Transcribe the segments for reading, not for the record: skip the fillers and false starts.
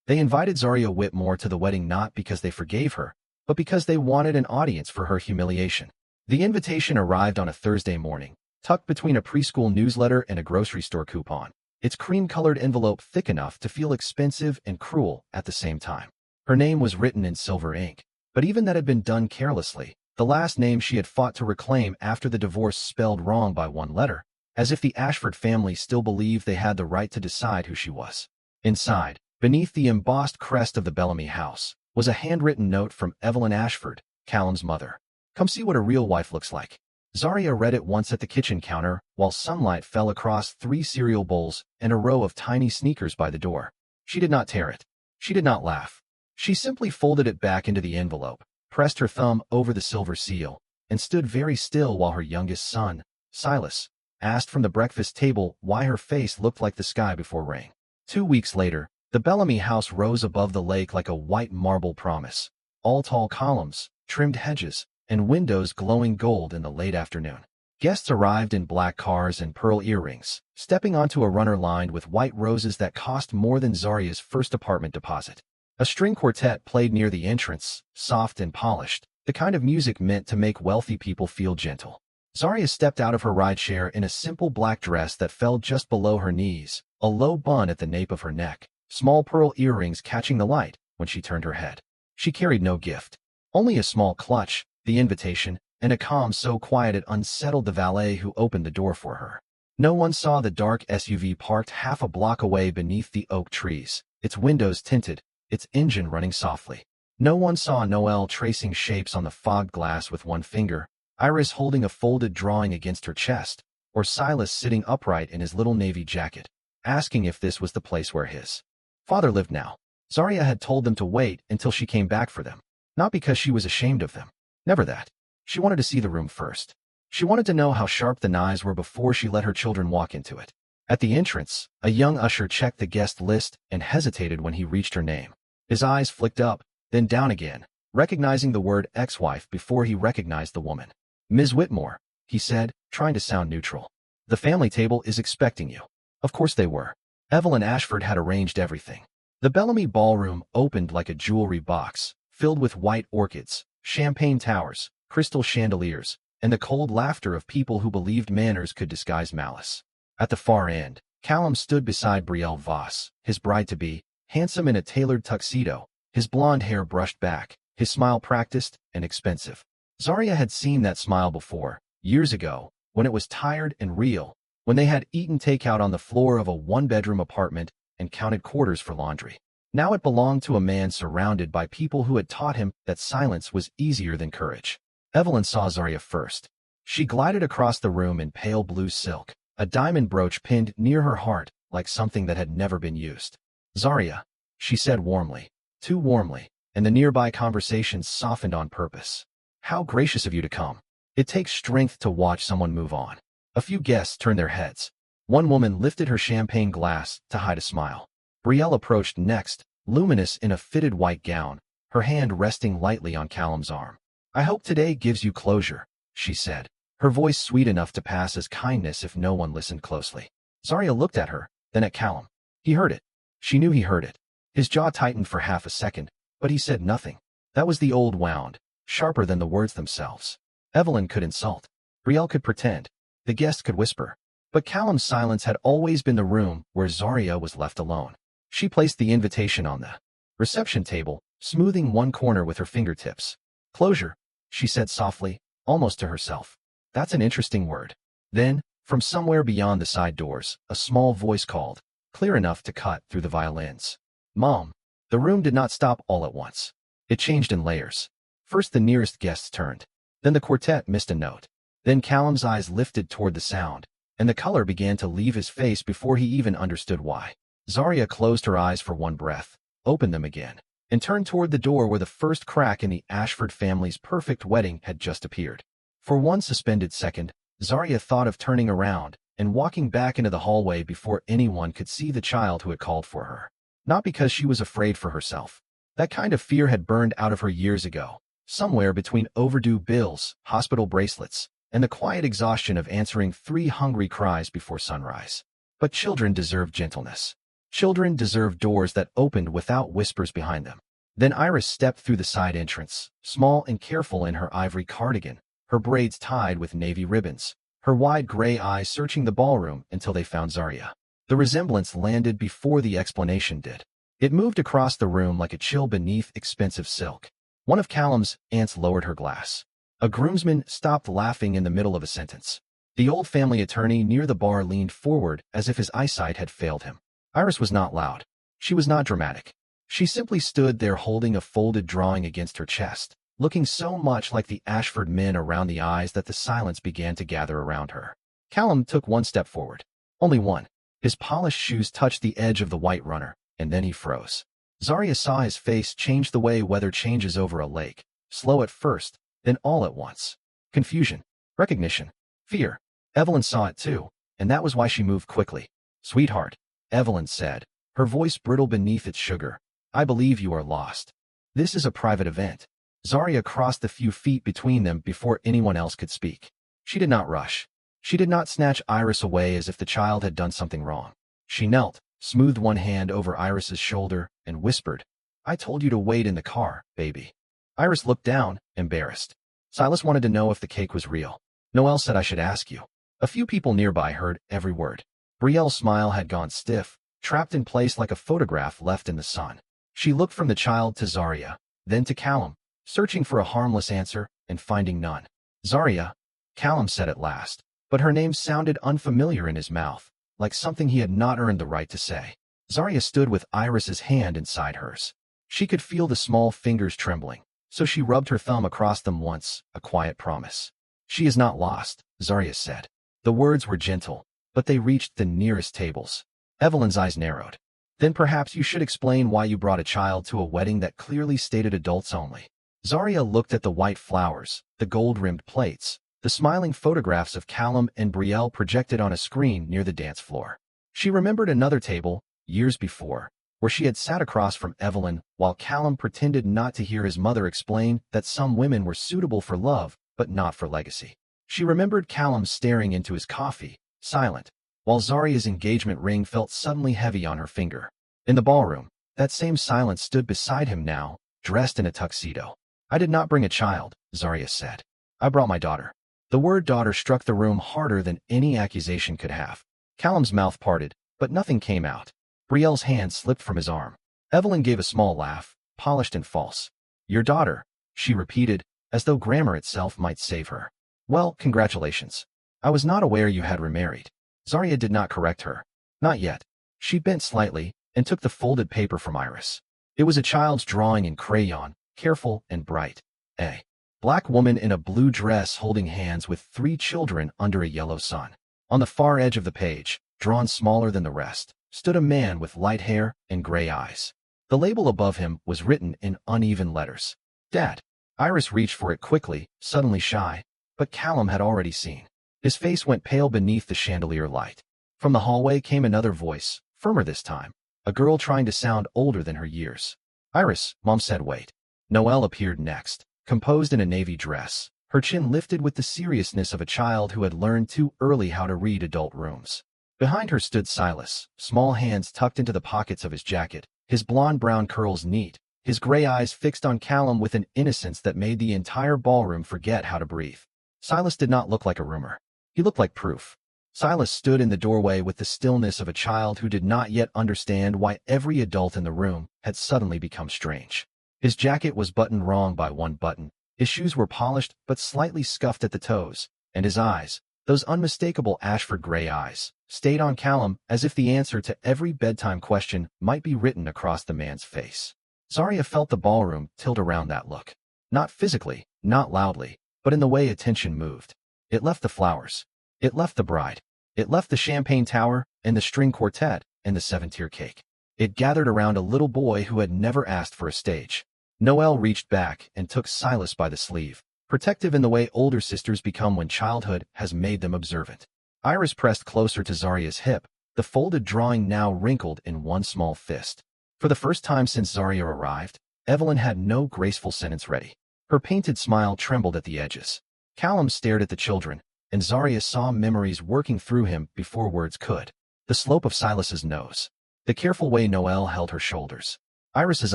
They invited Zaria Whitmore to the wedding not because they forgave her, but because they wanted an audience for her humiliation. The invitation arrived on a Thursday morning, tucked between a preschool newsletter and a grocery store coupon, its cream-colored envelope thick enough to feel expensive and cruel at the same time. Her name was written in silver ink, but even that had been done carelessly, the last name she had fought to reclaim after the divorce spelled wrong by one letter, as if the Ashford family still believed they had the right to decide who she was. Inside, beneath the embossed crest of the Bellamy house, was a handwritten note from Evelyn Ashford, Callum's mother. "Come see what a real wife looks like." Zaria read it once at the kitchen counter while sunlight fell across 3 cereal bowls and a row of tiny sneakers by the door. She did not tear it. She did not laugh. She simply folded it back into the envelope, pressed her thumb over the silver seal, and stood very still while her youngest son, Silas, asked from the breakfast table why her face looked like the sky before rain. 2 weeks later, the Bellamy house rose above the lake like a white marble promise, all tall columns, trimmed hedges, and windows glowing gold in the late afternoon. Guests arrived in black cars and pearl earrings, stepping onto a runner lined with white roses that cost more than Zaria's first apartment deposit. A string quartet played near the entrance, soft and polished, the kind of music meant to make wealthy people feel gentle. Zaria stepped out of her rideshare in a simple black dress that fell just below her knees, a low bun at the nape of her neck, small pearl earrings catching the light when she turned her head. She carried no gift, only a small clutch, the invitation, and a calm so quiet it unsettled the valet who opened the door for her. No one saw the dark SUV parked half a block away beneath the oak trees, its windows tinted, its engine running softly. No one saw Noelle tracing shapes on the fogged glass with one finger, Iris holding a folded drawing against her chest, or Silas sitting upright in his little navy jacket, asking if this was the place where his father lived now. Zaria had told them to wait until she came back for them, not because she was ashamed of them. Never that. She wanted to see the room first. She wanted to know how sharp the knives were before she let her children walk into it. At the entrance, a young usher checked the guest list and hesitated when he reached her name. His eyes flicked up, then down again, recognizing the word ex-wife before he recognized the woman. "Ms. Whitmore," he said, trying to sound neutral. "The family table is expecting you." Of course they were. Evelyn Ashford had arranged everything. The Bellamy ballroom opened like a jewelry box, filled with white orchids, champagne towers, crystal chandeliers, and the cold laughter of people who believed manners could disguise malice. At the far end, Callum stood beside Brielle Voss, his bride-to-be, handsome in a tailored tuxedo, his blonde hair brushed back, his smile practiced and expensive. Zaria had seen that smile before, years ago, when it was tired and real, when they had eaten takeout on the floor of a one-bedroom apartment and counted quarters for laundry. Now it belonged to a man surrounded by people who had taught him that silence was easier than courage. Evelyn saw Zaria first. She glided across the room in pale blue silk, a diamond brooch pinned near her heart like something that had never been used. "Zaria," she said warmly, too warmly, and the nearby conversation softened on purpose. "How gracious of you to come. It takes strength to watch someone move on." A few guests turned their heads. One woman lifted her champagne glass to hide a smile. Brielle approached next, luminous in a fitted white gown, her hand resting lightly on Callum's arm. "I hope today gives you closure," she said, her voice sweet enough to pass as kindness if no one listened closely. Zaria looked at her, then at Callum. He heard it. She knew he heard it. His jaw tightened for half a second, but he said nothing. That was the old wound, sharper than the words themselves. Evelyn could insult. Brielle could pretend. The guest could whisper. But Callum's silence had always been the room where Zaria was left alone. She placed the invitation on the reception table, smoothing one corner with her fingertips. "Closure," she said softly, almost to herself. "That's an interesting word." Then, from somewhere beyond the side doors, a small voice called, clear enough to cut through the violins. "Mom." The room did not stop all at once. It changed in layers. First the nearest guests turned. Then the quartet missed a note. Then Callum's eyes lifted toward the sound, and the color began to leave his face before he even understood why. Zaria closed her eyes for one breath, opened them again, and turned toward the door where the first crack in the Ashford family's perfect wedding had just appeared. For one suspended second, Zaria thought of turning around and walking back into the hallway before anyone could see the child who had called for her. Not because she was afraid for herself. That kind of fear had burned out of her years ago, somewhere between overdue bills, hospital bracelets, and the quiet exhaustion of answering 3 hungry cries before sunrise. But children deserve gentleness. Children deserve doors that opened without whispers behind them. Then Iris stepped through the side entrance, small and careful in her ivory cardigan, her braids tied with navy ribbons, her wide gray eyes searching the ballroom until they found Zarya. The resemblance landed before the explanation did. It moved across the room like a chill beneath expensive silk. One of Callum's aunts lowered her glass. A groomsman stopped laughing in the middle of a sentence. The old family attorney near the bar leaned forward as if his eyesight had failed him. Iris was not loud. She was not dramatic. She simply stood there holding a folded drawing against her chest, looking so much like the Ashford men around the eyes that the silence began to gather around her. Callum took one step forward. Only one. His polished shoes touched the edge of the white runner, and then he froze. Zarya saw his face change the way weather changes over a lake, slow at first, then all at once. Confusion, recognition, fear. Evelyn saw it too, and that was why she moved quickly. "Sweetheart," Evelyn said, her voice brittle beneath its sugar, "I believe you are lost. This is a private event." Zarya crossed the few feet between them before anyone else could speak. She did not rush. She did not snatch Iris away as if the child had done something wrong. She knelt, smoothed one hand over Iris's shoulder, and whispered, "I told you to wait in the car, baby." Iris looked down, embarrassed. Silas wanted to know if the cake was real. Noelle said I should ask you. A few people nearby heard every word. Brielle's smile had gone stiff, trapped in place like a photograph left in the sun. She looked from the child to Zarya, then to Callum, searching for a harmless answer and finding none. "Zarya," Callum said at last, but her name sounded unfamiliar in his mouth, like something he had not earned the right to say. Zarya stood with Iris's hand inside hers. She could feel the small fingers trembling, so she rubbed her thumb across them once, a quiet promise. "She is not lost," Zarya said. The words were gentle, but they reached the nearest tables. Evelyn's eyes narrowed. "Then perhaps you should explain why you brought a child to a wedding that clearly stated adults only." Zarya looked at the white flowers, the gold-rimmed plates, the smiling photographs of Callum and Brielle projected on a screen near the dance floor. She remembered another table, years before, where she had sat across from Evelyn while Callum pretended not to hear his mother explain that some women were suitable for love, but not for legacy. She remembered Callum staring into his coffee, silent, while Zarya's engagement ring felt suddenly heavy on her finger. In the ballroom, that same silence stood beside him now, dressed in a tuxedo. "I did not bring a child," Zarya said. "I brought my daughter." The word daughter struck the room harder than any accusation could have. Callum's mouth parted, but nothing came out. Brielle's hand slipped from his arm. Evelyn gave a small laugh, polished and false. "Your daughter," she repeated, as though grammar itself might save her. "Well, congratulations. I was not aware you had remarried." Zarya did not correct her. "Not yet." She bent slightly and took the folded paper from Iris. It was a child's drawing in crayon, careful and bright. A black woman in a blue dress holding hands with 3 children under a yellow sun. On the far edge of the page, drawn smaller than the rest, stood a man with light hair and gray eyes. The label above him was written in uneven letters. "Dad." Iris reached for it quickly, suddenly shy, but Callum had already seen. His face went pale beneath the chandelier light. From the hallway came another voice, firmer this time, a girl trying to sound older than her years. "Iris," Mom said, "wait." Noelle appeared next, composed in a navy dress, her chin lifted with the seriousness of a child who had learned too early how to read adult rooms. Behind her stood Silas, small hands tucked into the pockets of his jacket, his blonde brown curls neat, his gray eyes fixed on Callum with an innocence that made the entire ballroom forget how to breathe. Silas did not look like a rumor. He looked like proof. Silas stood in the doorway with the stillness of a child who did not yet understand why every adult in the room had suddenly become strange. His jacket was buttoned wrong by one button, his shoes were polished but slightly scuffed at the toes, and his eyes, those unmistakable Ashford gray eyes, stayed on Callum as if the answer to every bedtime question might be written across the man's face. Zarya felt the ballroom tilt around that look. Not physically, not loudly, but in the way attention moved. It left the flowers. It left the bride. It left the champagne tower, and the string quartet, and the 7-tier cake. It gathered around a little boy who had never asked for a stage. Noelle reached back and took Silas by the sleeve, protective in the way older sisters become when childhood has made them observant. Iris pressed closer to Zarya's hip, the folded drawing now wrinkled in one small fist. For the first time since Zarya arrived, Evelyn had no graceful sentence ready. Her painted smile trembled at the edges. Callum stared at the children, and Zarya saw memories working through him before words could. The slope of Silas's nose. the careful way Noelle held her shoulders. Iris's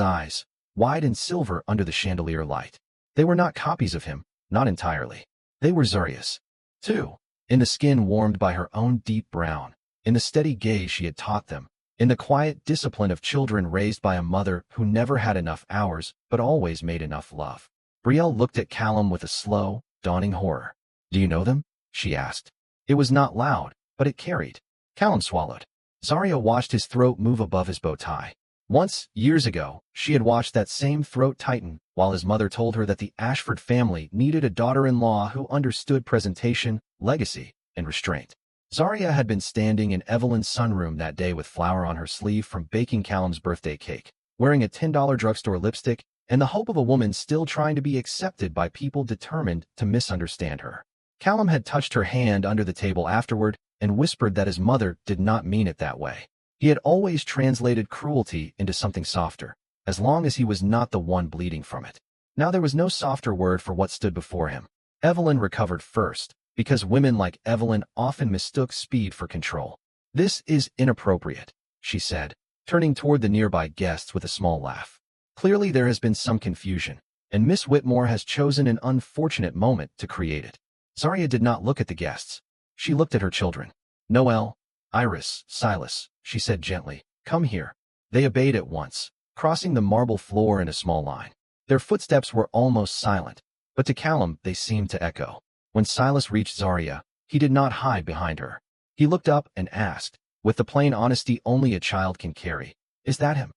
eyes, wide and silver under the chandelier light. They were not copies of him, not entirely. They were Zaria's, too, in the skin warmed by her own deep brown, in the steady gaze she had taught them, in the quiet discipline of children raised by a mother who never had enough hours but always made enough love. Brielle looked at Callum with a slow, dawning horror. "Do you know them?" she asked. It was not loud, but it carried. Callum swallowed. Zaria watched his throat move above his bow tie. Once, years ago, she had watched that same throat tighten while his mother told her that the Ashford family needed a daughter-in-law who understood presentation, legacy, and restraint. Zaria had been standing in Evelyn's sunroom that day with flour on her sleeve from baking Callum's birthday cake, wearing a $10 drugstore lipstick, and the hope of a woman still trying to be accepted by people determined to misunderstand her. Callum had touched her hand under the table afterward and whispered that his mother did not mean it that way. He had always translated cruelty into something softer, as long as he was not the one bleeding from it. Now there was no softer word for what stood before him. Evelyn recovered first, because women like Evelyn often mistook speed for control. "This is inappropriate," she said, turning toward the nearby guests with a small laugh. "Clearly there has been some confusion, and Miss Whitmore has chosen an unfortunate moment to create it." Zaria did not look at the guests. She looked at her children. "Noelle, Iris, Silas," she said gently, "come here." They obeyed at once, crossing the marble floor in a small line. Their footsteps were almost silent, but to Callum they seemed to echo. When Silas reached Zaria, he did not hide behind her. He looked up and asked, with the plain honesty only a child can carry, "Is that him?"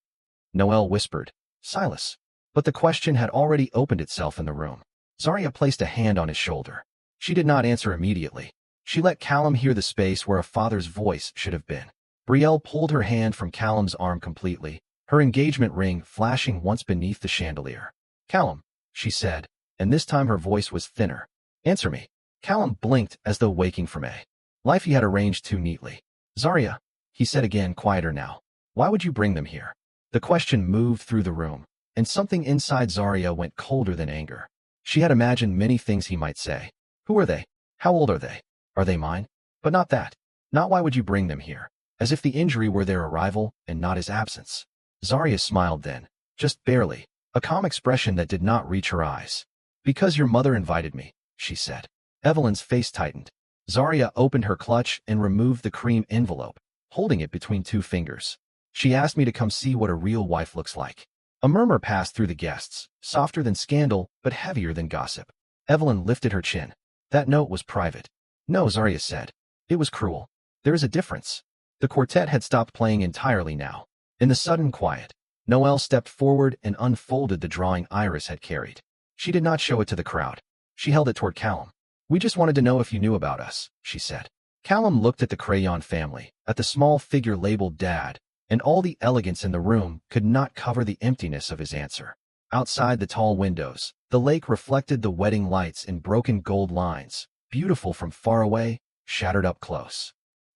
Noelle whispered, "Silas." But the question had already opened itself in the room. Zaria placed a hand on his shoulder. She did not answer immediately. She let Callum hear the space where a father's voice should have been. Brielle pulled her hand from Callum's arm completely, her engagement ring flashing once beneath the chandelier. "Callum," she said, and this time her voice was thinner. "Answer me." Callum blinked as though waking from a life he had arranged too neatly. "Zaria," he said again, quieter now, "why would you bring them here?" The question moved through the room, and something inside Zaria went colder than anger. She had imagined many things he might say. Who are they? How old are they? Are they mine? But not that. Not why would you bring them here? As if the injury were their arrival and not his absence. Zaria smiled then, just barely, a calm expression that did not reach her eyes. "Because your mother invited me," she said. Evelyn's face tightened. Zaria opened her clutch and removed the cream envelope, holding it between two fingers. "She asked me to come see what a real wife looks like." A murmur passed through the guests, softer than scandal, but heavier than gossip. Evelyn lifted her chin. "That note was private." "No," Zaria said. "It was cruel. There is a difference." The quartet had stopped playing entirely now. In the sudden quiet, Noelle stepped forward and unfolded the drawing Iris had carried. She did not show it to the crowd. She held it toward Callum. "We just wanted to know if you knew about us," she said. Callum looked at the crayon family, at the small figure labeled Dad, and all the elegance in the room could not cover the emptiness of his answer. Outside the tall windows, the lake reflected the wedding lights in broken gold lines, beautiful from far away, shattered up close.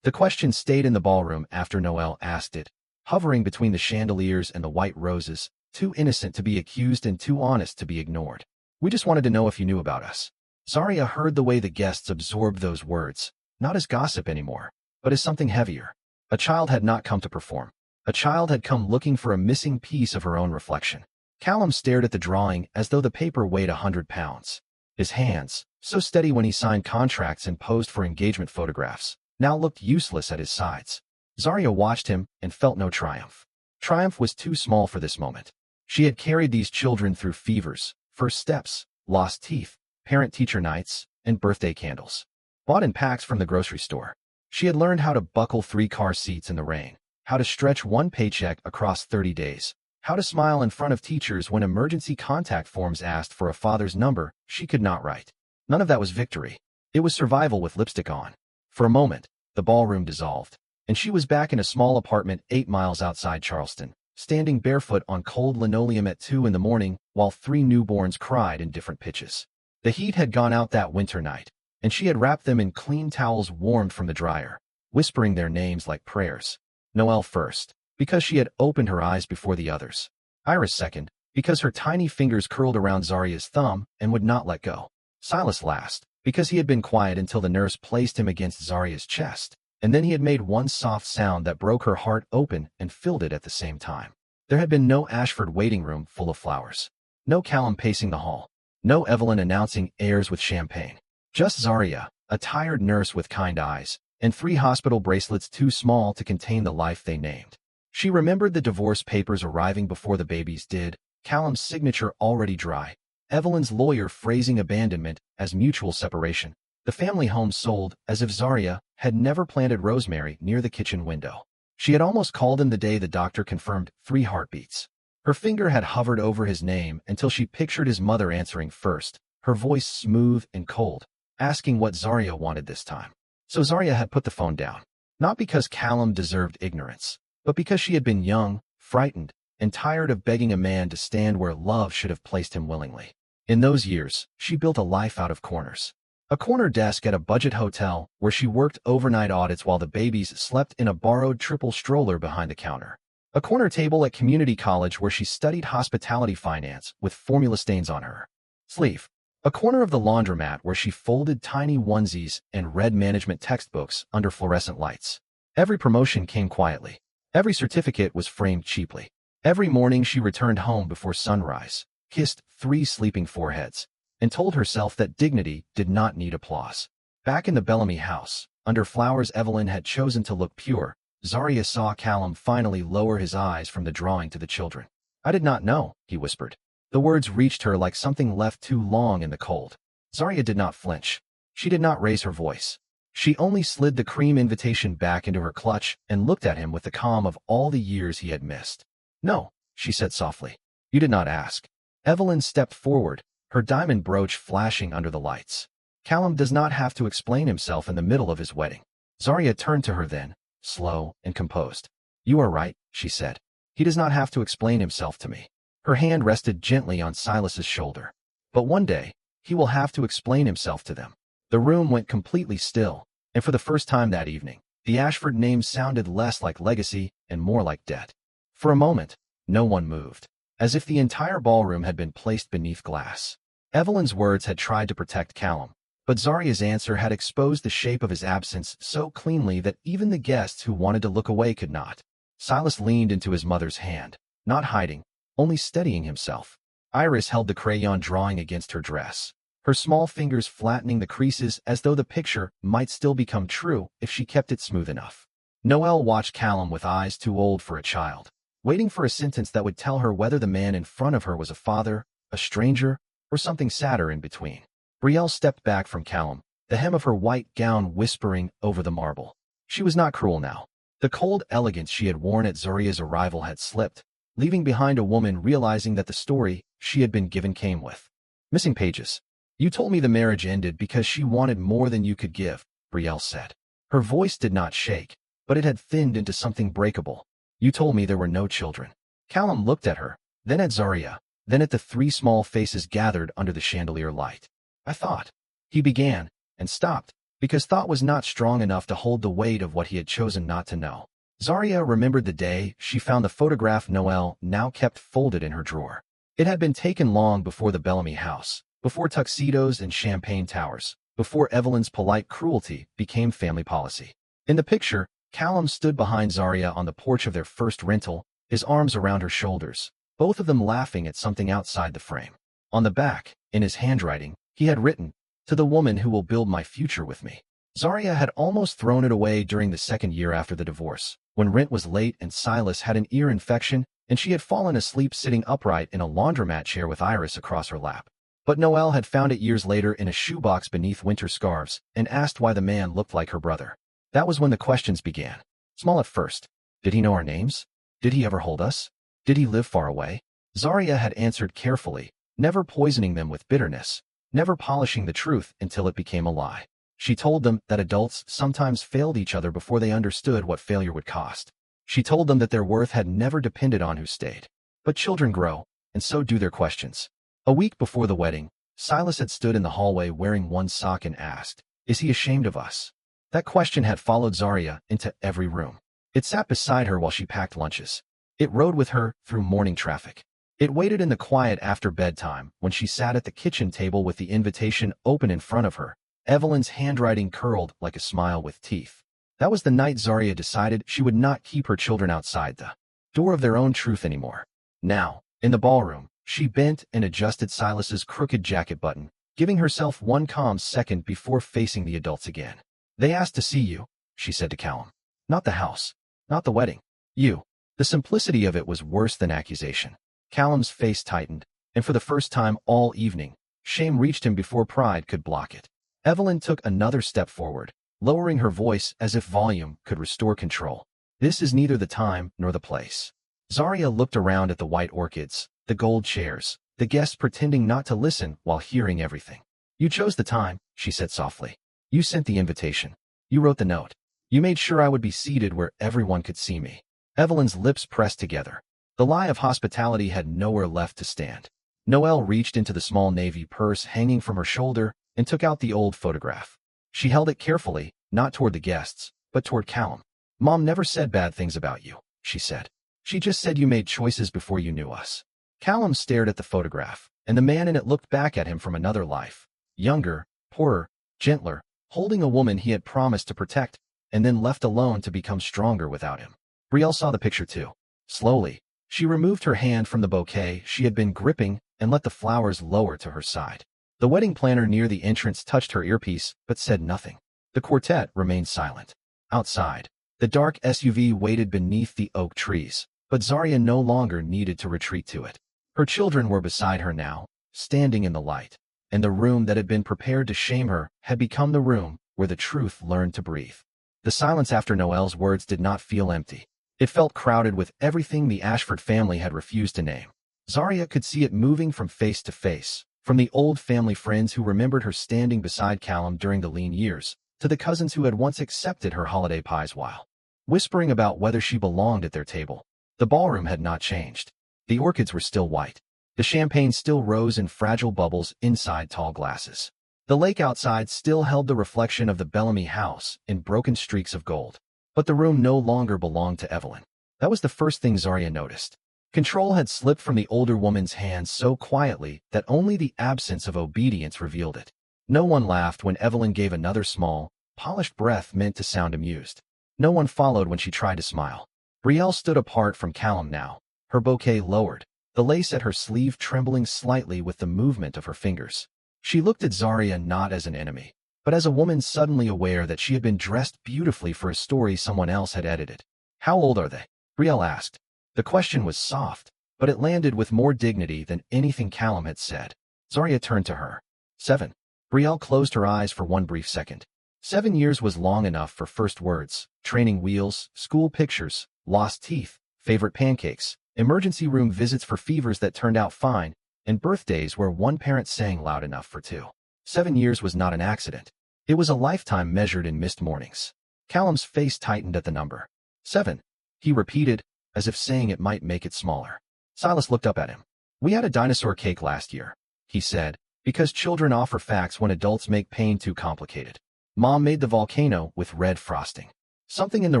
The question stayed in the ballroom after Noelle asked it, hovering between the chandeliers and the white roses, too innocent to be accused and too honest to be ignored. "We just wanted to know if you knew about us." Zaria heard the way the guests absorbed those words, not as gossip anymore, but as something heavier. A child had not come to perform. A child had come looking for a missing piece of her own reflection. Callum stared at the drawing as though the paper weighed 100 pounds. His hands, so steady when he signed contracts and posed for engagement photographs, now looked useless at his sides. Zaria watched him and felt no triumph. Triumph was too small for this moment. She had carried these children through fevers, first steps, lost teeth, parent-teacher nights, and birthday candles. Bought in packs from the grocery store. She had learned how to buckle 3 car seats in the rain, how to stretch one paycheck across 30 days, how to smile in front of teachers when emergency contact forms asked for a father's number she could not write. None of that was victory. It was survival with lipstick on. For a moment, the ballroom dissolved, and she was back in a small apartment 8 miles outside Charleston, standing barefoot on cold linoleum at 2 in the morning while 3 newborns cried in different pitches. The heat had gone out that winter night, and she had wrapped them in clean towels warmed from the dryer, whispering their names like prayers. Noelle first, because she had opened her eyes before the others. Iris second, because her tiny fingers curled around Zaria's thumb and would not let go. Silas last, because he had been quiet until the nurse placed him against Zaria's chest, And then he had made one soft sound that broke her heart open and filled it at the same time. There had been no Ashford waiting room full of flowers. No Callum pacing the hall. No Evelyn announcing airs with champagne. Just Zarya, a tired nurse with kind eyes, and 3 hospital bracelets too small to contain the life they named. She remembered the divorce papers arriving before the babies did, Callum's signature already dry, Evelyn's lawyer phrasing abandonment as mutual separation, the family home sold as if Zarya had never planted rosemary near the kitchen window. She had almost called him the day the doctor confirmed 3 heartbeats. Her finger had hovered over his name until she pictured his mother answering first, her voice smooth and cold, asking what Zarya wanted this time. So Zarya had put the phone down, not because Callum deserved ignorance, but because she had been young, frightened, and tired of begging a man to stand where love should have placed him willingly. In those years, she built a life out of corners. A corner desk at a budget hotel where she worked overnight audits while the babies slept in a borrowed triple stroller behind the counter. A corner table at community college where she studied hospitality finance with formula stains on her sleeve. A corner of the laundromat where she folded tiny onesies and read management textbooks under fluorescent lights. Every promotion came quietly. Every certificate was framed cheaply. Every morning she returned home before sunrise, kissed 3 sleeping foreheads, and told herself that dignity did not need applause. Back in the Bellamy house, under flowers Evelyn had chosen to look pure, Zarya saw Callum finally lower his eyes from the drawing to the children. "I did not know," he whispered. The words reached her like something left too long in the cold. Zarya did not flinch. She did not raise her voice. She only slid the cream invitation back into her clutch and looked at him with the calm of all the years he had missed. "No," she said softly. "You did not ask." Evelyn stepped forward, her diamond brooch flashing under the lights. "Callum does not have to explain himself in the middle of his wedding." Zarya turned to her then, slow and composed. "You are right," she said. "He does not have to explain himself to me." Her hand rested gently on Silas's shoulder. "But one day, he will have to explain himself to them." The room went completely still, and for the first time that evening, the Ashford name sounded less like legacy and more like debt. For a moment, no one moved, as if the entire ballroom had been placed beneath glass. Evelyn's words had tried to protect Callum, but Zarya's answer had exposed the shape of his absence so cleanly that even the guests who wanted to look away could not. Silas leaned into his mother's hand, not hiding, only steadying himself. Iris held the crayon drawing against her dress, her small fingers flattening the creases as though the picture might still become true if she kept it smooth enough. Noelle watched Callum with eyes too old for a child, waiting for a sentence that would tell her whether the man in front of her was a father, a stranger, or something sadder in between. Brielle stepped back from Callum, the hem of her white gown whispering over the marble. She was not cruel now. The cold elegance she had worn at Zarya's arrival had slipped, leaving behind a woman realizing that the story she had been given came with missing pages. "You told me the marriage ended because she wanted more than you could give," Brielle said. Her voice did not shake, but it had thinned into something breakable. "You told me there were no children." Callum looked at her, then at Zarya, then at the 3 small faces gathered under the chandelier light. "I thought," he began, and stopped, because thought was not strong enough to hold the weight of what he had chosen not to know. Zarya remembered the day she found the photograph Noelle now kept folded in her drawer. It had been taken long before the Bellamy house, before tuxedos and champagne towers, before Evelyn's polite cruelty became family policy. In the picture, Callum stood behind Zarya on the porch of their first rental, his arms around her shoulders, both of them laughing at something outside the frame. On the back, in his handwriting, he had written, "To the woman who will build my future with me." Zarya had almost thrown it away during the second year after the divorce, when rent was late and Silas had an ear infection, and she had fallen asleep sitting upright in a laundromat chair with Iris across her lap. But Noelle had found it years later in a shoebox beneath winter scarves and asked why the man looked like her brother. That was when the questions began. Small at first. Did he know our names? Did he ever hold us? Did he live far away? Zarya had answered carefully, never poisoning them with bitterness, never polishing the truth until it became a lie. She told them that adults sometimes failed each other before they understood what failure would cost. She told them that their worth had never depended on who stayed. But children grow, and so do their questions. A week before the wedding, Silas had stood in the hallway wearing one sock and asked, "Is he ashamed of us?" That question had followed Zarya into every room. It sat beside her while she packed lunches. It rode with her through morning traffic. It waited in the quiet after bedtime when she sat at the kitchen table with the invitation open in front of her, Evelyn's handwriting curled like a smile with teeth. That was the night Zarya decided she would not keep her children outside the door of their own truth anymore. Now, in the ballroom, she bent and adjusted Silas's crooked jacket button, giving herself one calm second before facing the adults again. They asked to see you, she said to Callum. Not the house. Not the wedding. You. The simplicity of it was worse than accusation. Callum's face tightened, and for the first time all evening, shame reached him before pride could block it. Evelyn took another step forward, lowering her voice as if volume could restore control. This is neither the time nor the place. Zarya looked around at the white orchids, the gold chairs, the guests pretending not to listen while hearing everything. You chose the time, she said softly. You sent the invitation. You wrote the note. You made sure I would be seated where everyone could see me. Evelyn's lips pressed together. The lie of hospitality had nowhere left to stand. Noelle reached into the small navy purse hanging from her shoulder and took out the old photograph. She held it carefully, not toward the guests, but toward Callum. Mom never said bad things about you, she said. She just said you made choices before you knew us. Callum stared at the photograph, and the man in it looked back at him from another life. Younger, poorer, gentler, holding a woman he had promised to protect, and then left alone to become stronger without him. Brielle saw the picture too. Slowly, she removed her hand from the bouquet she had been gripping and let the flowers lower to her side. The wedding planner near the entrance touched her earpiece, but said nothing. The quartet remained silent. Outside, the dark SUV waited beneath the oak trees, but Zarya no longer needed to retreat to it. Her children were beside her now, standing in the light, and the room that had been prepared to shame her had become the room where the truth learned to breathe. The silence after Noelle's words did not feel empty. It felt crowded with everything the Ashford family had refused to name. Zarya could see it moving from face to face, from the old family friends who remembered her standing beside Callum during the lean years, to the cousins who had once accepted her holiday pies while whispering about whether she belonged at their table. The ballroom had not changed. The orchids were still white. The champagne still rose in fragile bubbles inside tall glasses. The lake outside still held the reflection of the Bellamy house in broken streaks of gold. But the room no longer belonged to Evelyn. That was the first thing Zarya noticed. Control had slipped from the older woman's hands so quietly that only the absence of obedience revealed it. No one laughed when Evelyn gave another small, polished breath meant to sound amused. No one followed when she tried to smile. Brielle stood apart from Callum now, her bouquet lowered, the lace at her sleeve trembling slightly with the movement of her fingers. She looked at Zarya not as an enemy, but as a woman suddenly aware that she had been dressed beautifully for a story someone else had edited. How old are they? Brielle asked. The question was soft, but it landed with more dignity than anything Callum had said. Zarya turned to her. 7. Brielle closed her eyes for one brief second. 7 years was long enough for first words, training wheels, school pictures, lost teeth, favorite pancakes, emergency room visits for fevers that turned out fine, and birthdays where one parent sang loud enough for two. 7 years was not an accident. It was a lifetime measured in missed mornings. Callum's face tightened at the number. 7. He repeated, as if saying it might make it smaller. Silas looked up at him. We had a dinosaur cake last year, he said, because children offer facts when adults make pain too complicated. Mom made the volcano with red frosting. Something in the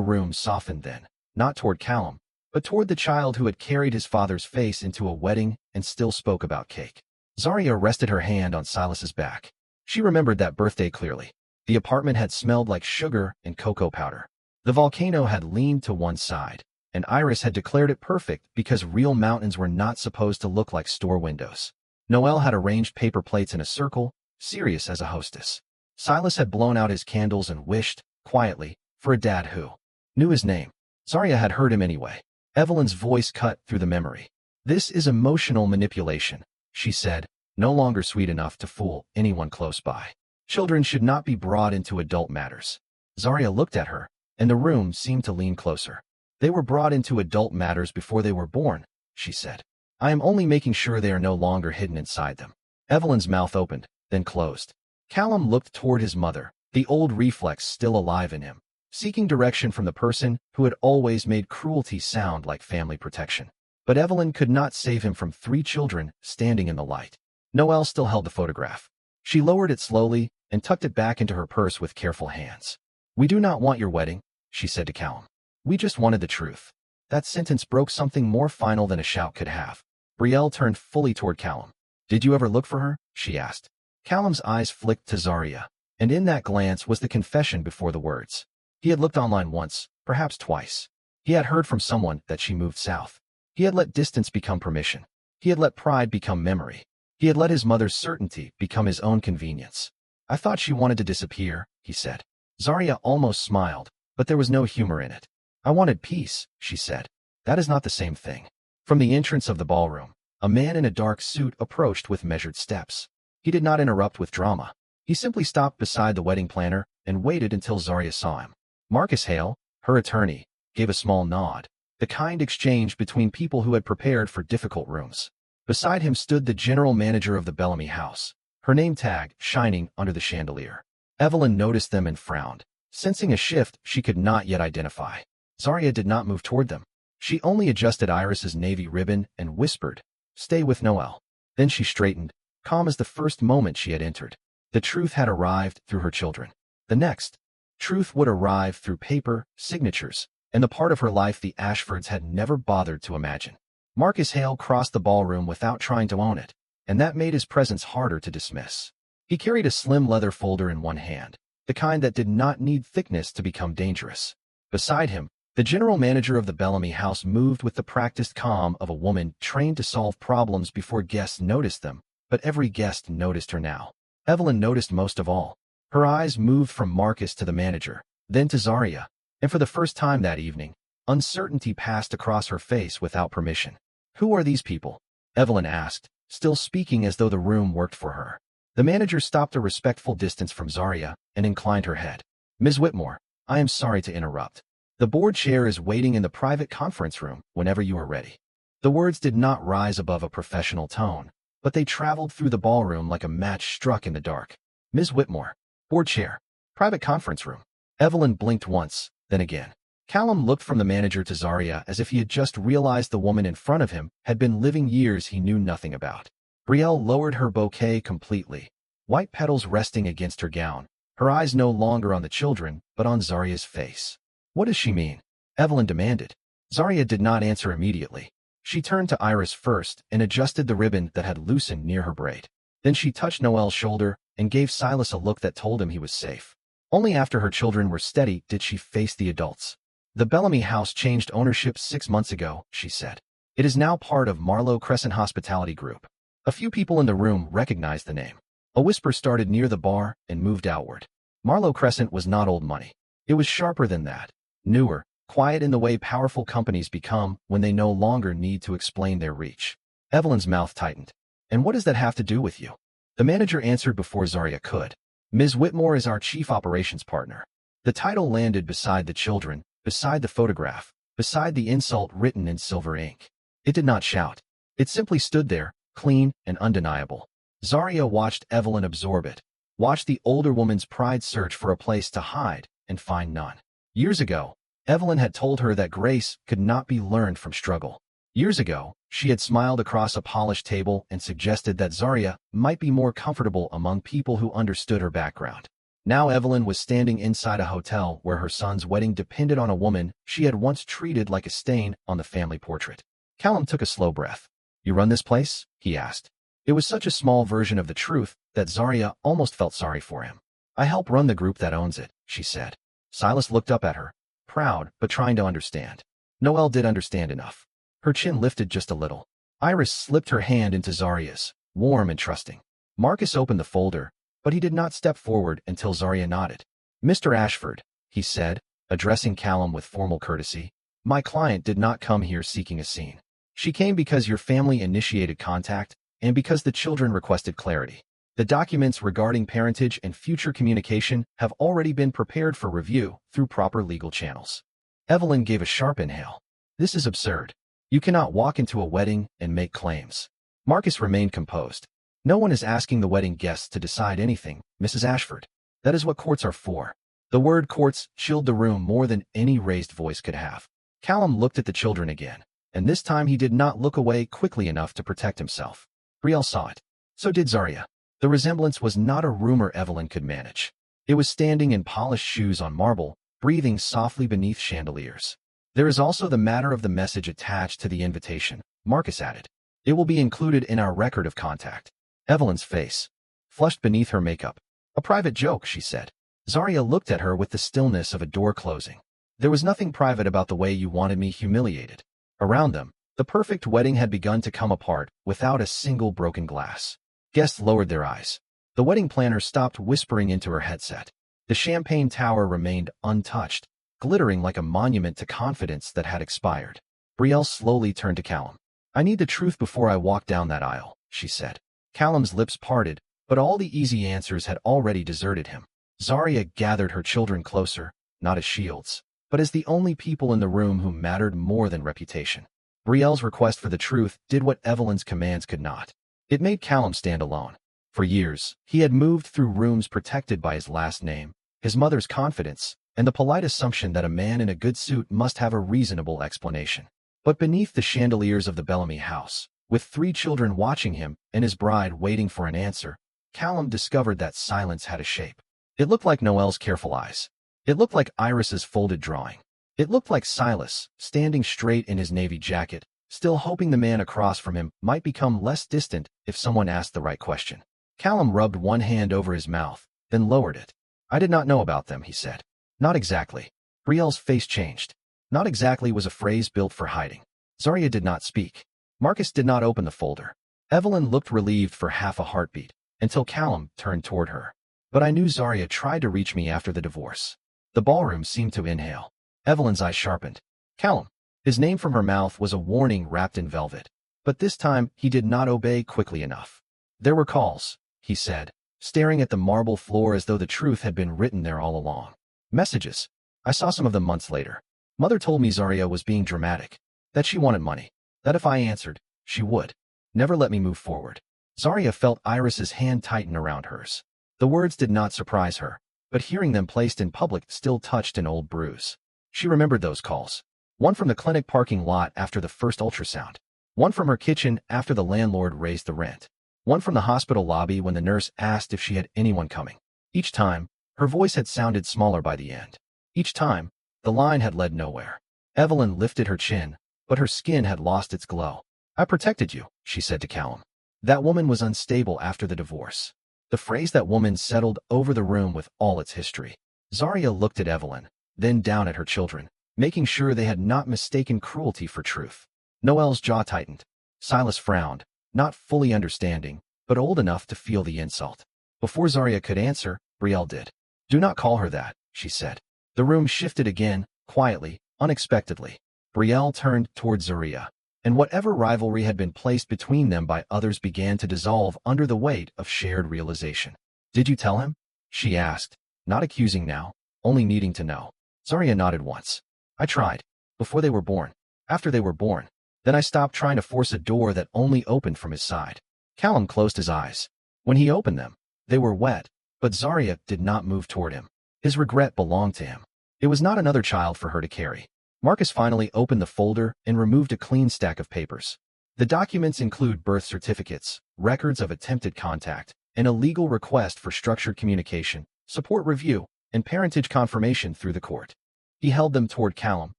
room softened then, not toward Callum, but toward the child who had carried his father's face into a wedding and still spoke about cake. Zarya rested her hand on Silas's back. She remembered that birthday clearly. The apartment had smelled like sugar and cocoa powder. The volcano had leaned to one side, and Iris had declared it perfect because real mountains were not supposed to look like store windows. Noelle had arranged paper plates in a circle, serious as a hostess. Silas had blown out his candles and wished, quietly, for a dad who knew his name. Zarya had heard him anyway. Evelyn's voice cut through the memory. This is emotional manipulation, she said, no longer sweet enough to fool anyone close by. Children should not be brought into adult matters. Zarya looked at her, and the room seemed to lean closer. They were brought into adult matters before they were born, she said. I am only making sure they are no longer hidden inside them. Evelyn's mouth opened, then closed. Callum looked toward his mother, the old reflex still alive in him, seeking direction from the person who had always made cruelty sound like family protection. But Evelyn could not save him from 3 children standing in the light. Noelle still held the photograph. She lowered it slowly and tucked it back into her purse with careful hands. We do not want your wedding, she said to Callum. We just wanted the truth. That sentence broke something more final than a shout could have. Brielle turned fully toward Callum. Did you ever look for her? She asked. Callum's eyes flicked to Zarya, and in that glance was the confession before the words. He had looked online once, perhaps twice. He had heard from someone that she moved south. He had let distance become permission. He had let pride become memory. He had let his mother's certainty become his own convenience. I thought she wanted to disappear, he said. Zarya almost smiled, but there was no humor in it. I wanted peace, she said. That is not the same thing. From the entrance of the ballroom, a man in a dark suit approached with measured steps. He did not interrupt with drama. He simply stopped beside the wedding planner and waited until Zarya saw him. Marcus Hale, her attorney, gave a small nod, the kind exchanged between people who had prepared for difficult rooms. Beside him stood the general manager of the Bellamy house, her name tag shining under the chandelier. Evelyn noticed them and frowned, sensing a shift she could not yet identify. Zarya did not move toward them. She only adjusted Iris's navy ribbon and whispered, "Stay with Noel." Then she straightened, calm as the first moment she had entered. The truth had arrived through her children. The next truth would arrive through paper, signatures, and the part of her life the Ashfords had never bothered to imagine. Marcus Hale crossed the ballroom without trying to own it, and that made his presence harder to dismiss. He carried a slim leather folder in one hand, the kind that did not need thickness to become dangerous. Beside him, the general manager of the Bellamy house moved with the practiced calm of a woman trained to solve problems before guests noticed them, but every guest noticed her now. Evelyn noticed most of all. Her eyes moved from Marcus to the manager, then to Zarya, and for the first time that evening, uncertainty passed across her face without permission. "Who are these people?" Evelyn asked, still speaking as though the room worked for her. The manager stopped a respectful distance from Zarya and inclined her head. "Ms. Whitmore, I am sorry to interrupt. The board chair is waiting in the private conference room whenever you are ready." The words did not rise above a professional tone, but they traveled through the ballroom like a match struck in the dark. "Ms. Whitmore, board chair, private conference room." Evelyn blinked once, then again. Callum looked from the manager to Zarya as if he had just realized the woman in front of him had been living years he knew nothing about. Brielle lowered her bouquet completely, white petals resting against her gown, her eyes no longer on the children, but on Zarya's face. "What does she mean?" Evelyn demanded. Zarya did not answer immediately. She turned to Iris first and adjusted the ribbon that had loosened near her braid. Then she touched Noel's shoulder and gave Silas a look that told him he was safe. Only after her children were steady did she face the adults. "The Bellamy house changed ownership 6 months ago," she said. "It is now part of Marlowe Crescent Hospitality Group." A few people in the room recognized the name. A whisper started near the bar and moved outward. Marlowe Crescent was not old money. It was sharper than that. Newer, quiet in the way powerful companies become when they no longer need to explain their reach. Evelyn's mouth tightened. "And what does that have to do with you?" The manager answered before Zarya could. "Ms. Whitmore is our chief operations partner." The title landed beside the children, beside the photograph, beside the insult written in silver ink. It did not shout. It simply stood there, clean and undeniable. Zarya watched Evelyn absorb it, watched the older woman's pride search for a place to hide and find none. Years ago, Evelyn had told her that grace could not be learned from struggle. Years ago, she had smiled across a polished table and suggested that Zarya might be more comfortable among people who understood her background. Now Evelyn was standing inside a hotel where her son's wedding depended on a woman she had once treated like a stain on the family portrait. Callum took a slow breath. "You run this place?" he asked. It was such a small version of the truth that Zarya almost felt sorry for him. "I help run the group that owns it," she said. Silas looked up at her, proud but trying to understand. Noelle did understand enough. Her chin lifted just a little. Iris slipped her hand into Zarya's, warm and trusting. Marcus opened the folder, but he did not step forward until Zarya nodded. "Mr. Ashford," he said, addressing Callum with formal courtesy, "my client did not come here seeking a scene. She came because your family initiated contact and because the children requested clarity. The documents regarding parentage and future communication have already been prepared for review through proper legal channels." Evelyn gave a sharp inhale. "This is absurd. You cannot walk into a wedding and make claims." Marcus remained composed. "No one is asking the wedding guests to decide anything, Mrs. Ashford. That is what courts are for." The word courts chilled the room more than any raised voice could have. Callum looked at the children again, and this time he did not look away quickly enough to protect himself. Brielle saw it. So did Zarya. The resemblance was not a rumor Evelyn could manage. It was standing in polished shoes on marble, breathing softly beneath chandeliers. "There is also the matter of the message attached to the invitation," Marcus added. "It will be included in our record of contact." Evelyn's face flushed beneath her makeup. "A private joke," she said. Zarya looked at her with the stillness of a door closing. There was nothing private about the way you wanted me humiliated. Around them, the perfect wedding had begun to come apart without a single broken glass. Guests lowered their eyes. The wedding planner stopped whispering into her headset. The champagne tower remained untouched, glittering like a monument to confidence that had expired. Brielle slowly turned to Callum. "I need the truth before I walk down that aisle," she said. Callum's lips parted, but all the easy answers had already deserted him. Zarya gathered her children closer, not as shields, but as the only people in the room who mattered more than reputation. Brielle's request for the truth did what Evelyn's commands could not. It made Callum stand alone. For years, he had moved through rooms protected by his last name, his mother's confidence, and the polite assumption that a man in a good suit must have a reasonable explanation. But beneath the chandeliers of the Bellamy house, with 3 children watching him and his bride waiting for an answer, Callum discovered that silence had a shape. It looked like Noelle's careful eyes. It looked like Iris's folded drawing. It looked like Silas, standing straight in his navy jacket, still hoping the man across from him might become less distant if someone asked the right question. Callum rubbed one hand over his mouth, then lowered it. "I did not know about them," he said. "Not exactly." Brielle's face changed. "Not exactly" was a phrase built for hiding. Zarya did not speak. Marcus did not open the folder. Evelyn looked relieved for half a heartbeat, until Callum turned toward her. "But I knew Zarya tried to reach me after the divorce." The ballroom seemed to inhale. Evelyn's eyes sharpened. "Callum." His name from her mouth was a warning wrapped in velvet. But this time, he did not obey quickly enough. "There were calls," he said, staring at the marble floor as though the truth had been written there all along. "Messages. I saw some of them months later. Mother told me Zarya was being dramatic, that she wanted money, that if I answered, she would never let me move forward." Zarya felt Iris's hand tighten around hers. The words did not surprise her, but hearing them placed in public still touched an old bruise. She remembered those calls. One from the clinic parking lot after the first ultrasound. One from her kitchen after the landlord raised the rent. One from the hospital lobby when the nurse asked if she had anyone coming. Each time, her voice had sounded smaller by the end. Each time, the line had led nowhere. Evelyn lifted her chin, but her skin had lost its glow. "I protected you," she said to Callum. "That woman was unstable after the divorce." The phrase "that woman" settled over the room with all its history. Zarya looked at Evelyn, then down at her children, making sure they had not mistaken cruelty for truth. Noelle's jaw tightened. Silas frowned, not fully understanding, but old enough to feel the insult. Before Zarya could answer, Brielle did. "Do not call her that," she said. The room shifted again, quietly, unexpectedly. Brielle turned toward Zarya, and whatever rivalry had been placed between them by others began to dissolve under the weight of shared realization. "Did you tell him?" she asked, not accusing now, only needing to know. Zarya nodded once. "I tried. Before they were born. After they were born. Then I stopped trying to force a door that only opened from his side." Callum closed his eyes. When he opened them, they were wet, but Zarya did not move toward him. His regret belonged to him. It was not another child for her to carry. Marcus finally opened the folder and removed a clean stack of papers. The documents include birth certificates, records of attempted contact, and a legal request for structured communication, support review, and parentage confirmation through the court. He held them toward Callum,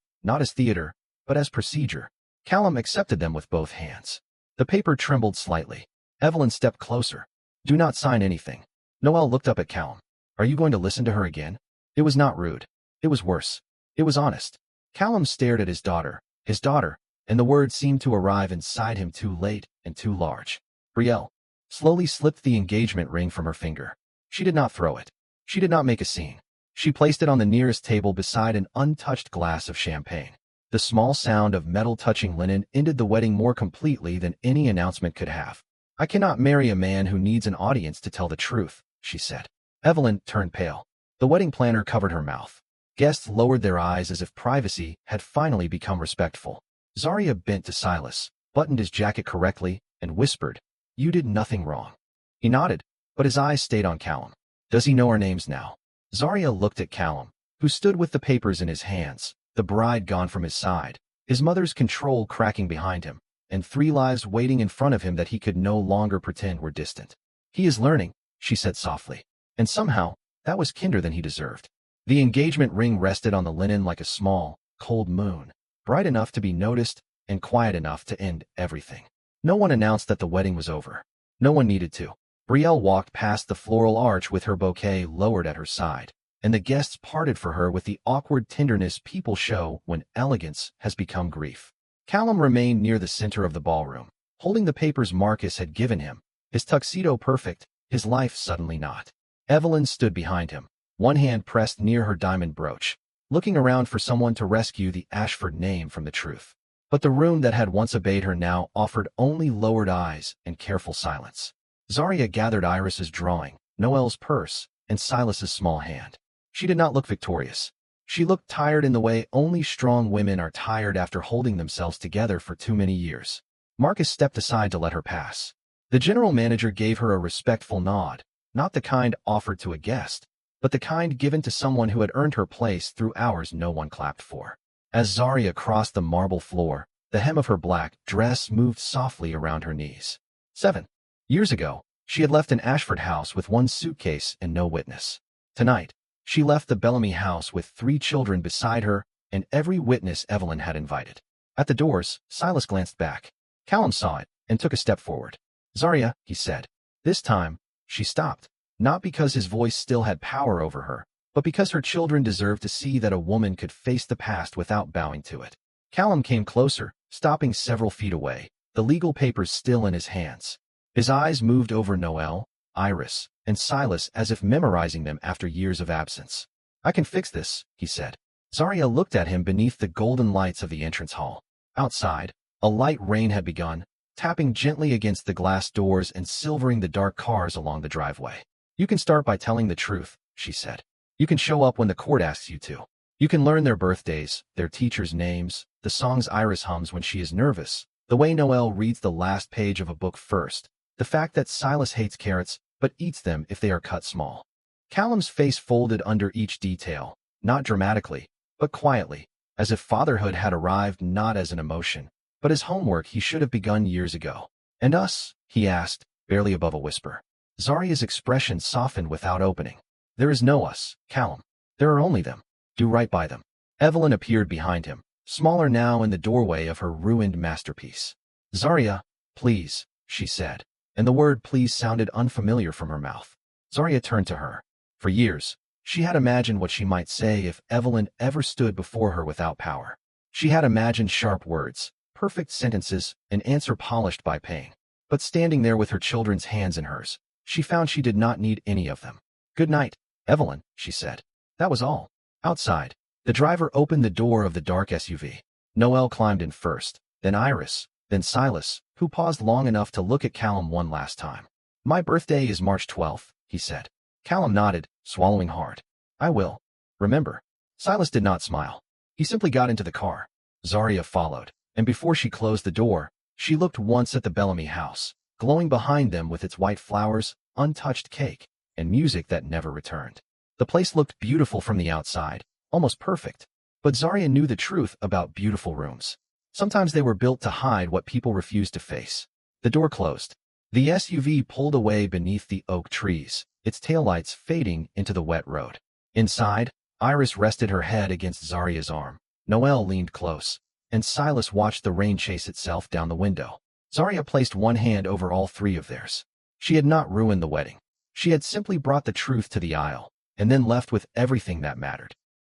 not as theater, but as procedure. Callum accepted them with both hands. The paper trembled slightly. Evelyn stepped closer. "Do not sign anything." Noelle looked up at Callum. "Are you going to listen to her again?" It was not rude. It was worse. It was honest. Callum stared at his daughter, and the words seemed to arrive inside him too late and too large. Brielle slowly slipped the engagement ring from her finger. She did not throw it. She did not make a scene. She placed it on the nearest table beside an untouched glass of champagne. The small sound of metal touching linen ended the wedding more completely than any announcement could have. "I cannot marry a man who needs an audience to tell the truth," she said. Evelyn turned pale. The wedding planner covered her mouth. Guests lowered their eyes as if privacy had finally become respectful. Zarya bent to Silas, buttoned his jacket correctly, and whispered, "You did nothing wrong." He nodded, but his eyes stayed on Callum. "Does he know our names now?" Zarya looked at Callum, who stood with the papers in his hands, the bride gone from his side, his mother's control cracking behind him, and 3 lives waiting in front of him that he could no longer pretend were distant. "He is learning," she said softly, and somehow, that was kinder than he deserved. The engagement ring rested on the linen like a small, cold moon, bright enough to be noticed and quiet enough to end everything. No one announced that the wedding was over. No one needed to. Brielle walked past the floral arch with her bouquet lowered at her side, and the guests parted for her with the awkward tenderness people show when elegance has become grief. Callum remained near the center of the ballroom, holding the papers Marcus had given him, his tuxedo perfect, his life suddenly not. Evelyn stood behind him, one hand pressed near her diamond brooch, looking around for someone to rescue the Ashford name from the truth. But the room that had once obeyed her now offered only lowered eyes and careful silence. Zaria gathered Iris's drawing, Noel's purse, and Silas's small hand. She did not look victorious. She looked tired in the way only strong women are tired after holding themselves together for too many years. Marcus stepped aside to let her pass. The general manager gave her a respectful nod, not the kind offered to a guest, but the kind given to someone who had earned her place through hours no one clapped for. As Zaria crossed the marble floor, the hem of her black dress moved softly around her knees. 7 years ago, she had left an Ashford house with one suitcase and no witness. Tonight, she left the Bellamy house with 3 children beside her and every witness Evelyn had invited. At the doors, Silas glanced back. Callum saw it and took a step forward. "Zaria," he said. This time, she stopped, not because his voice still had power over her, but because her children deserved to see that a woman could face the past without bowing to it. Callum came closer, stopping several feet away, the legal papers still in his hands. His eyes moved over Noel, Iris, and Silas as if memorizing them after years of absence. "I can fix this," he said. Zaria looked at him beneath the golden lights of the entrance hall. Outside, a light rain had begun, tapping gently against the glass doors and silvering the dark cars along the driveway. "You can start by telling the truth," she said. "You can show up when the court asks you to. You can learn their birthdays, their teachers' names, the songs Iris hums when she is nervous, the way Noel reads the last page of a book first, the fact that Silas hates carrots but eats them if they are cut small." Callum's face folded under each detail, not dramatically, but quietly, as if fatherhood had arrived not as an emotion, but as homework he should have begun years ago. "And us?" he asked, barely above a whisper. Zaria's expression softened without opening. "There is no us, Callum. There are only them. Do right by them." Evelyn appeared behind him, smaller now in the doorway of her ruined masterpiece. "Zaria, please," she said, and the word please sounded unfamiliar from her mouth. Zaria turned to her. For years, she had imagined what she might say if Evelyn ever stood before her without power. She had imagined sharp words, perfect sentences, an answer polished by pain. But standing there with her children's hands in hers, she found she did not need any of them. "Good night, Evelyn," she said. That was all. Outside, the driver opened the door of the dark SUV. Noel climbed in first, then Iris, then Silas, who paused long enough to look at Callum one last time. "My birthday is March 12th, he said. Callum nodded, swallowing hard. "I will. Remember." Silas did not smile. He simply got into the car. Zaria followed, and before she closed the door, she looked once at the Bellamy house, glowing behind them with its white flowers, untouched cake, and music that never returned. The place looked beautiful from the outside, almost perfect. But Zaria knew the truth about beautiful rooms. Sometimes they were built to hide what people refused to face. The door closed. The SUV pulled away beneath the oak trees, its taillights fading into the wet road. Inside, Iris rested her head against Zaria's arm. Noel leaned close, and Silas watched the rain chase itself down the window. Zaria placed one hand over all 3 of theirs. She had not ruined the wedding. She had simply brought the truth to the aisle, and then left with everything that mattered.